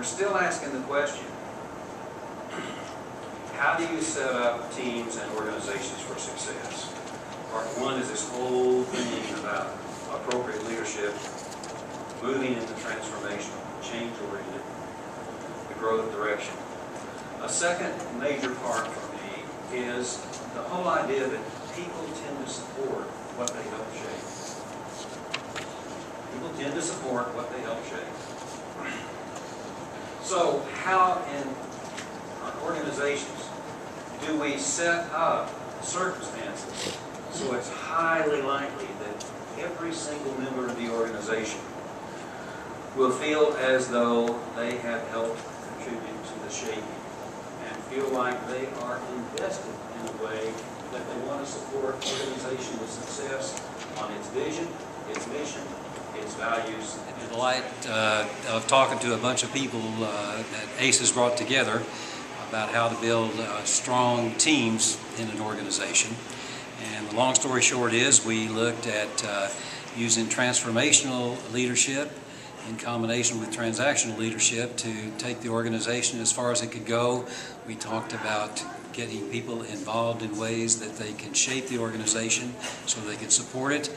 we're still asking the question, how do you set up teams and organizations for success? Part one is this whole thing about appropriate leadership, moving into transformational, change-oriented, the growth direction. A second major part for me is the whole idea that people tend to support what they help shape. People tend to support what they help shape. So how in our organizations do we set up circumstances so it's highly likely that every single member of the organization will feel as though they have helped contribute to the shaping and feel like they are invested in a way that they want to support organizational success on its vision, its mission, its values. In the light of talking to a bunch of people that ACE has brought together about how to build strong teams in an organization. And the long story short is we looked at using transformational leadership in combination with transactional leadership to take the organization as far as it could go. We talked about getting people involved in ways that they can shape the organization so they can support it.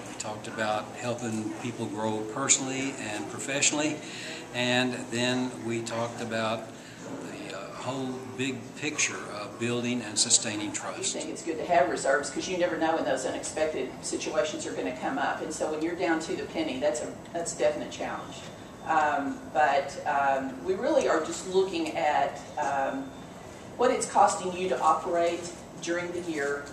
We talked about helping people grow personally and professionally. And then we talked about the whole big picture of building and sustaining trust. I think it's good to have reserves because you never know when those unexpected situations are going to come up, and so when you're down to the penny, that's a definite challenge. But we really are just looking at what it's costing you to operate during the year.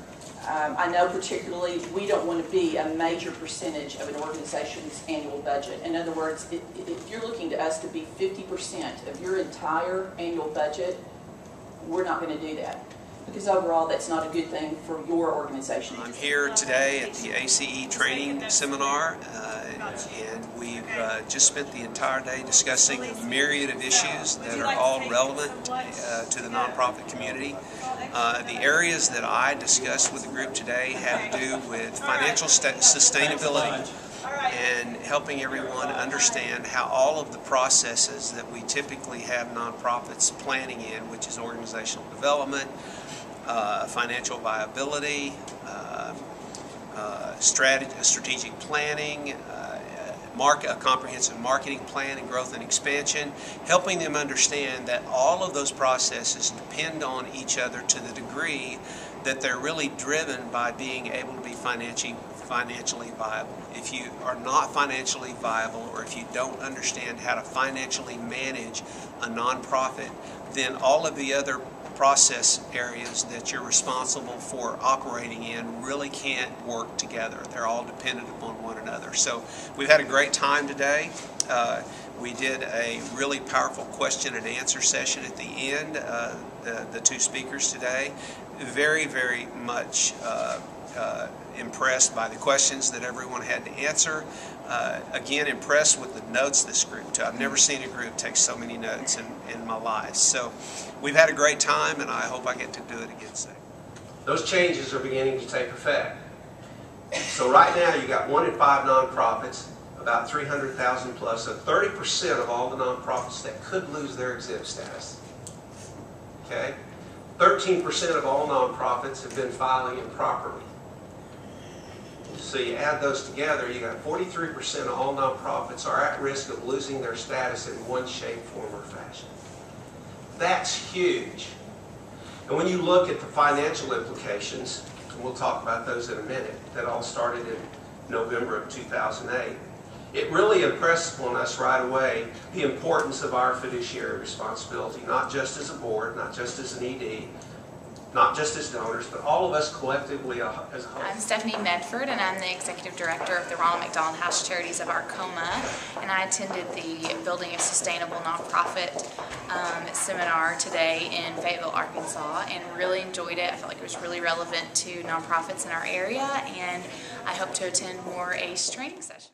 I know particularly we don't want to be a major percentage of an organization's annual budget. In other words, if you're looking to us to be 50% of your entire annual budget, we're not going to do that. Because overall, that's not a good thing for your organization. I'm here today at the ACE training seminar, and we've just spent the entire day discussing a myriad of issues that are all relevant to the nonprofit community. The areas that I discussed with the group today have to do with financial sustainability and helping everyone understand how all of the processes that we typically have nonprofits planning in, which is organizational development, financial viability, strategic planning, a comprehensive marketing plan and growth and expansion, helping them understand that all of those processes depend on each other to the degree that they're really driven by being able to be financially viable. If you are not financially viable, or if you don't understand how to financially manage a nonprofit, then all of the other process areas that you're responsible for operating in really can't work together. They're all dependent upon one another. So we've had a great time today. We did a really powerful question and answer session at the end. The two speakers today, very, very much impressed by the questions that everyone had to answer. Again, impressed with the notes this group took. I've never seen a group take so many notes in my life. So we've had a great time, and I hope I get to do it again soon. Those changes are beginning to take effect. So right now you got 1 in 5 nonprofits, about 300,000 plus, so 30% of all the nonprofits that could lose their exempt status. Okay? 13% of all nonprofits have been filing improperly. So you add those together, you got 43% of all nonprofits are at risk of losing their status in one shape, form, or fashion. That's huge. And when you look at the financial implications, and we'll talk about those in a minute, that all started in November of 2008, it really impressed upon us right away the importance of our fiduciary responsibility, not just as a board, not just as an ED, not just as donors, but all of us collectively as a whole. I'm Stephanie Medford, and I'm the Executive Director of the Ronald McDonald House Charities of Arcoma, and I attended the Building a Sustainable Nonprofit seminar today in Fayetteville, Arkansas, and really enjoyed it. I felt like it was really relevant to nonprofits in our area, and I hope to attend more ACE training sessions.